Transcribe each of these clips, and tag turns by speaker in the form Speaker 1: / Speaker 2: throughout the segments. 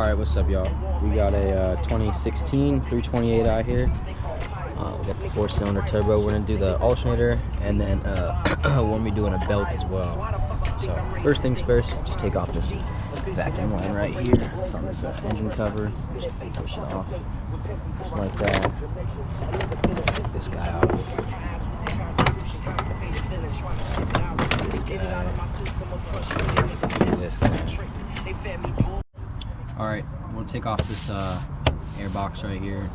Speaker 1: Alright, what's up, y'all? We got a 2016 328i here. We got the 4-cylinder turbo. We're going to do the alternator, and then we're going to be doing a belt as well. So, first things first, just take off this vacuum line right here. It's on this engine cover. Just push it off, just like that. Take this guy off. This guy. Alright, we'll take off this air box right here.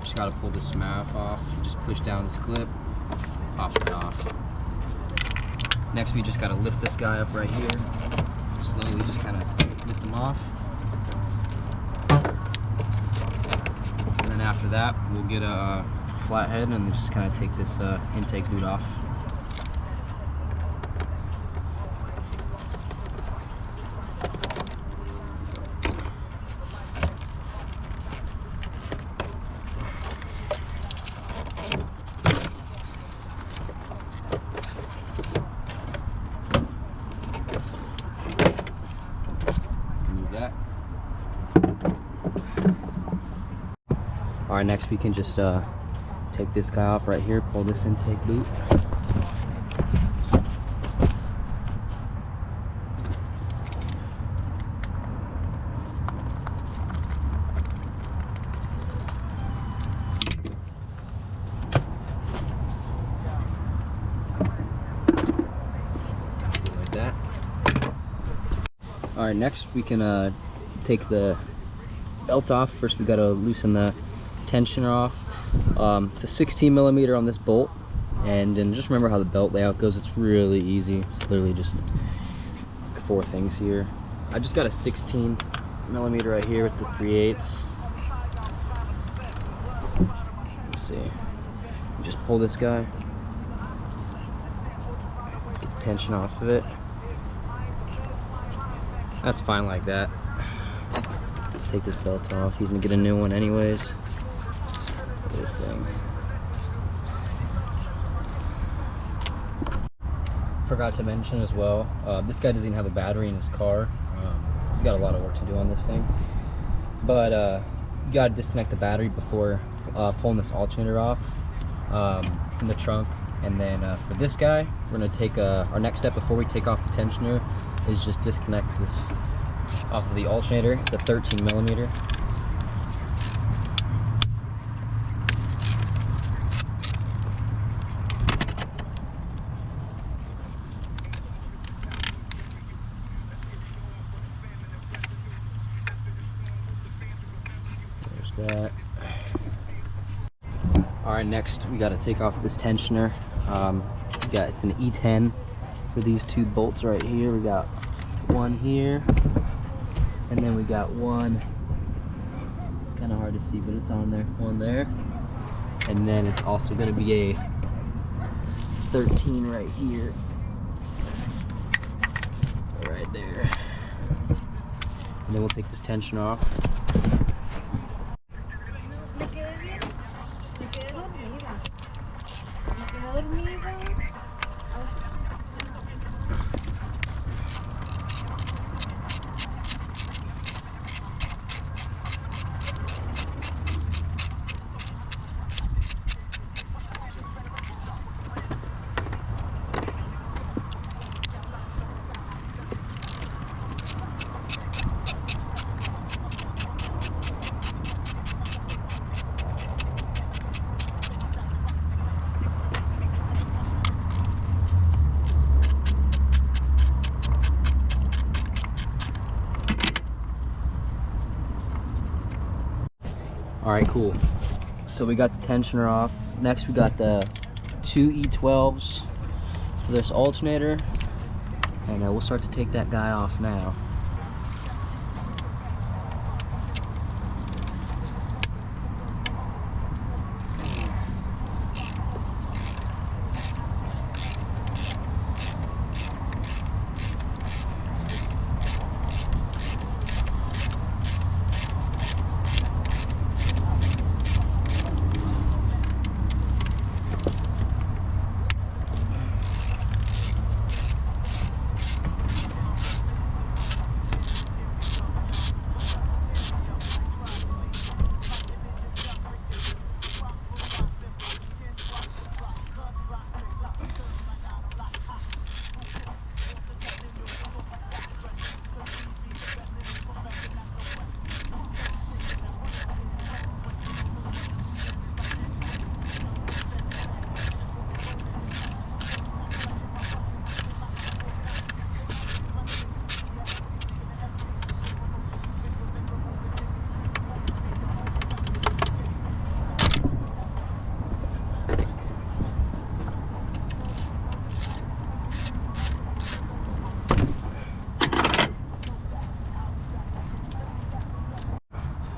Speaker 1: Just gotta pull this MAF off. Just push down this clip, pops it off. Next, we just gotta lift this guy up right here. Slowly just kind of lift him off. And then after that, we'll get a flathead and just kind of take this intake boot off. Alright, next we can just take this guy off right here, pull this intake boot. Like that. Alright, next we can take the belt off. First we gotta loosen the tensioner off. It's a 16 millimeter on this bolt, and then just remember how the belt layout goes. It's really easy. It's literally just 4 things here. I just got a 16 millimeter right here with the 3/8. Let's see. Just pull this guy, get the tension off of it. That's fine like that. Take this belt off. He's gonna get a new one anyways. This thing. Forgot to mention as well, this guy doesn't even have a battery in his car. He's got a lot of work to do on this thing. But you gotta disconnect the battery before pulling this alternator off. It's in the trunk. And then for this guy, we're gonna take our next step before we take off the tensioner is just disconnect this off of the alternator. It's a 13 millimeter. There's that. Alright, next we gotta take off this tensioner. It's an E10 for these 2 bolts right here. We got one here, and then we got one, it's kind of hard to see, but it's on there, one there, and then it's also going to be a 13 right here, right there, and then we'll take this tension off. Alright, cool. So we got the tensioner off. Next we got the 2 E12s for this alternator. And we'll start to take that guy off now.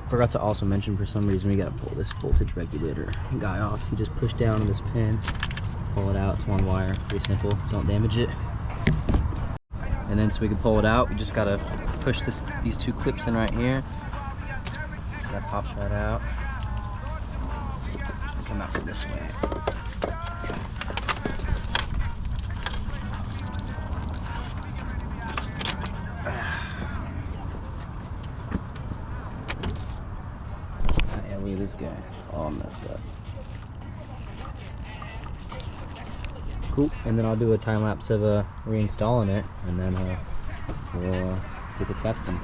Speaker 1: Forgot to also mention, for some reason we gotta pull this voltage regulator guy off. You just push down on this pin, pull it out. It's one wire, pretty simple, don't damage it. And then so we can pull it out, we just gotta push these two clips in right here. So that pops right out. Come out from this way. Look at this guy, it's all messed up. Cool, and then I'll do a time lapse of reinstalling it, and then we'll get to testing.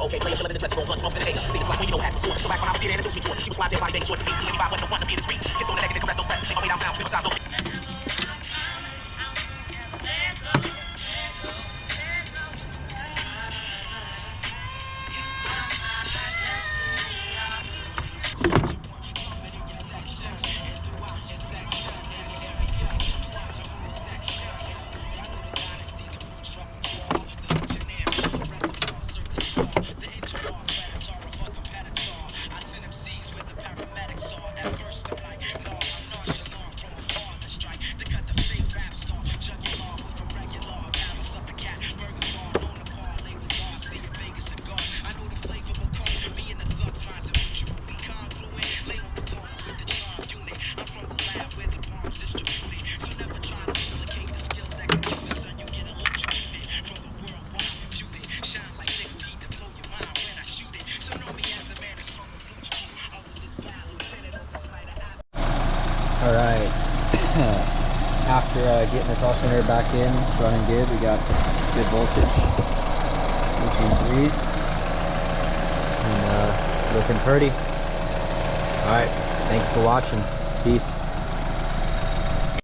Speaker 2: Okay, play a in the dress, roll, smokes in the haze. See, it's like when you know what happened. So back when I was there, and the she was wise, everybody begging short to teach. 25 wasn't the one to be in the street. Kids on the negative, press those presses. Take my way downtown, people size those.
Speaker 1: Alright, after getting this alternator back in, it's running good. We got good voltage, 18.3, and looking pretty. Alright, thank you for watching. Peace.